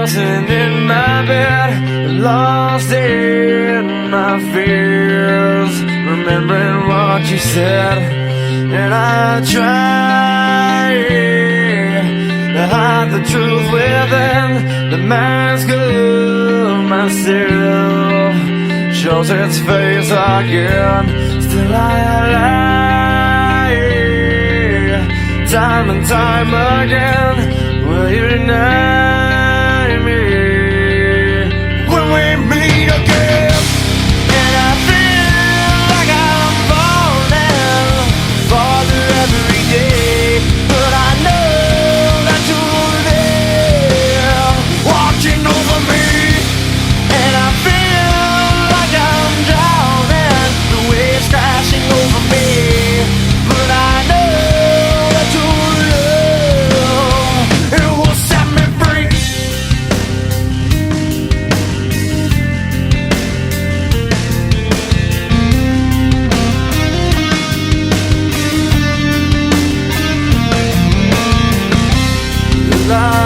tossing in my bed, lost in my fears, remembering what you said. And I try to hide the truth within the mask of myself, shows its face again. Still I lie, time and time again. Will you deny me when we meet again? And I feel like I'm falling farther every day, but I know that you're there watching over me. And I feel like I'm drowning, the waves crashing over me, but I know that your love, it will set me free. Love